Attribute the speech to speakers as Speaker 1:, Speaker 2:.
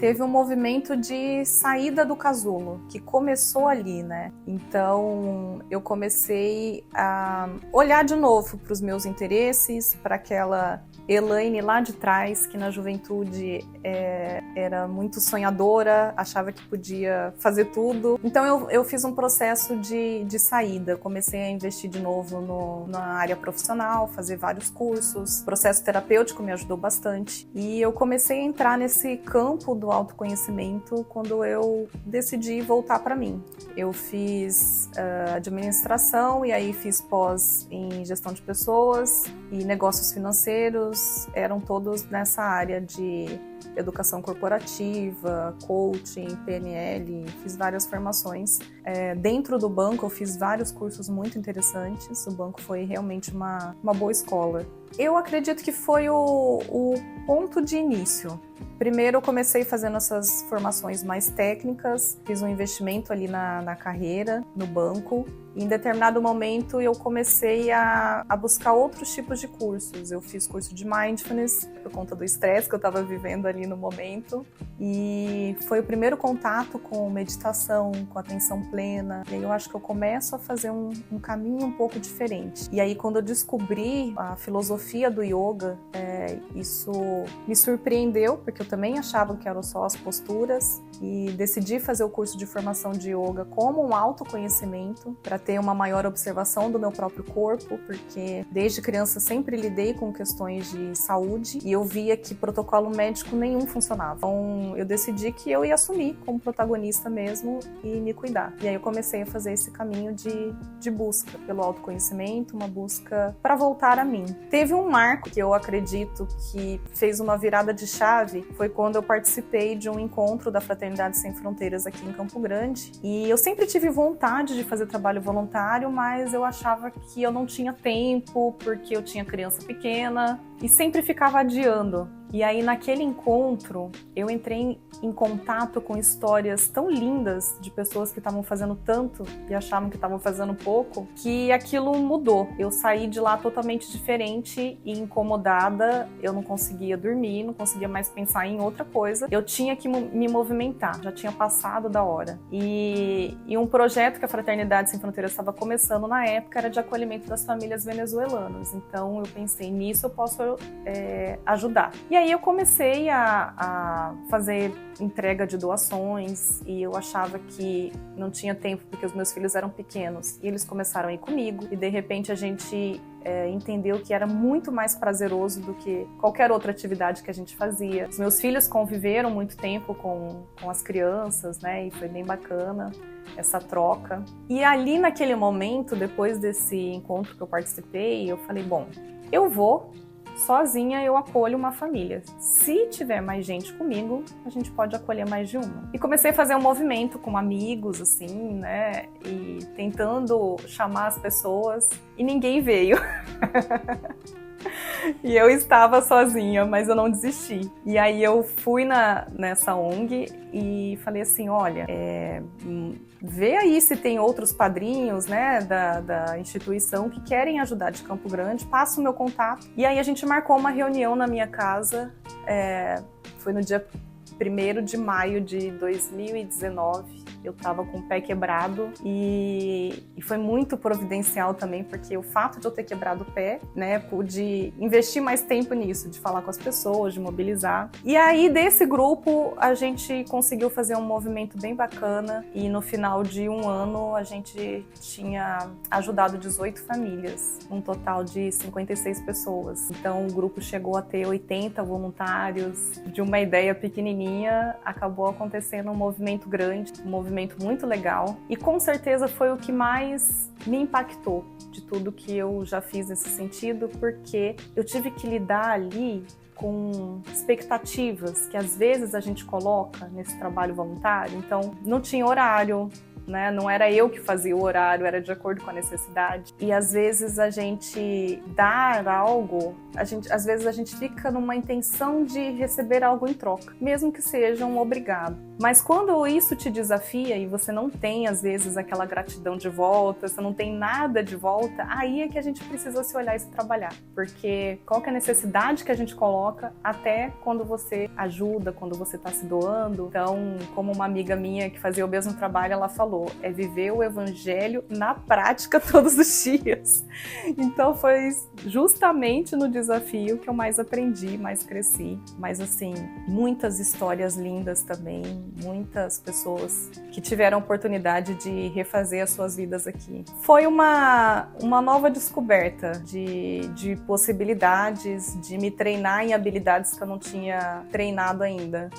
Speaker 1: teve um movimento de saída do casulo, que começou ali, né? Então, eu comecei a olhar de novo para os meus interesses, para aquela Elaine lá de trás, que na juventude era muito sonhadora, achava que podia fazer tudo. Então eu fiz um processo de saída, comecei a investir de novo na área profissional, fazer vários cursos, o processo terapêutico me ajudou bastante. E eu comecei a entrar nesse campo do autoconhecimento quando eu decidi voltar para mim. Eu fiz administração e aí fiz pós em gestão de pessoas e negócios financeiros, eram todos nessa área de educação corporativa, coaching, PNL, fiz várias formações. Dentro do banco eu fiz vários cursos muito interessantes, o banco foi realmente uma boa escola. Eu acredito que foi o ponto de início. Primeiro eu comecei fazendo essas formações mais técnicas, fiz um investimento ali na carreira, no banco. E em determinado momento eu comecei a buscar outros tipos de cursos. Eu fiz curso de Mindfulness, por conta do estresse que eu estava vivendo ali no momento. E foi o primeiro contato com meditação, com atenção plena. E aí eu acho que eu começo a fazer um caminho um pouco diferente. E aí quando eu descobri a filosofia do yoga, isso me surpreendeu, porque eu também achava que eram só as posturas. E decidi fazer o curso de formação de yoga como um autoconhecimento, para ter uma maior observação do meu próprio corpo, porque desde criança sempre lidei com questões de saúde e eu via que protocolo médico nenhum funcionava. Então eu decidi que eu ia assumir como protagonista mesmo e me cuidar. E aí eu comecei a fazer esse caminho de busca pelo autoconhecimento, uma busca para voltar a mim. Teve um marco que eu acredito que fez uma virada de chave, foi quando eu participei de um encontro da Fraternidade Sem Fronteiras aqui em Campo Grande. E eu sempre tive vontade de fazer trabalho voluntário, mas eu achava que eu não tinha tempo, porque eu tinha criança pequena e sempre ficava adiando. E aí naquele encontro eu entrei em contato com histórias tão lindas de pessoas que estavam fazendo tanto e achavam que estavam fazendo pouco, que aquilo mudou. Eu saí de lá totalmente diferente e incomodada, eu não conseguia dormir, não conseguia mais pensar em outra coisa. Eu tinha que me movimentar, já tinha passado da hora. E um projeto que a Fraternidade Sem Fronteiras estava começando na época era de acolhimento das famílias venezuelanas. Então eu pensei, nisso eu posso ajudar. E aí eu comecei a fazer entrega de doações e eu achava que não tinha tempo porque os meus filhos eram pequenos e eles começaram a ir comigo e de repente a gente entendeu que era muito mais prazeroso do que qualquer outra atividade que a gente fazia. Os meus filhos conviveram muito tempo com as crianças, né, e foi bem bacana essa troca. E ali naquele momento, depois desse encontro que eu participei, eu falei, bom, eu vou sozinha, eu acolho uma família. Se tiver mais gente comigo, a gente pode acolher mais de uma. E comecei a fazer um movimento com amigos, assim, né? E tentando chamar as pessoas e ninguém veio. E eu estava sozinha, mas eu não desisti. E aí eu fui nessa ONG e falei assim, olha, vê aí se tem outros padrinhos, né, da instituição que querem ajudar de Campo Grande, passa o meu contato. E aí a gente marcou uma reunião na minha casa, foi no dia 1º de maio de 2019. Eu tava com o pé quebrado e foi muito providencial também, porque o fato de eu ter quebrado o pé, né, pude investir mais tempo nisso, de falar com as pessoas, de mobilizar. E aí, desse grupo, a gente conseguiu fazer um movimento bem bacana e no final de um ano a gente tinha ajudado 18 famílias, um total de 56 pessoas. Então, o grupo chegou a ter 80 voluntários. De uma ideia pequenininha, acabou acontecendo um movimento grande, um movimento muito legal e com certeza foi o que mais me impactou de tudo que eu já fiz nesse sentido, porque eu tive que lidar ali com expectativas que às vezes a gente coloca nesse trabalho voluntário. Então não tinha horário, né? Não era eu que fazia o horário, era de acordo com a necessidade. E às vezes a gente dar algo, às vezes a gente fica numa intenção de receber algo em troca, mesmo que seja um obrigado. Mas quando isso te desafia e você não tem, às vezes, aquela gratidão de volta, você não tem nada de volta, aí é que a gente precisa se olhar e se trabalhar. Porque qual que é a necessidade que a gente coloca até quando você ajuda, quando você está se doando. Então, como uma amiga minha que fazia o mesmo trabalho, ela falou, é viver o evangelho na prática todos os dias. Então, foi justamente no desafio que eu mais aprendi, mais cresci. Mas, assim, muitas histórias lindas também, muitas pessoas que tiveram a oportunidade de refazer as suas vidas aqui. Foi uma nova descoberta de possibilidades, de me treinar em habilidades que eu não tinha treinado ainda.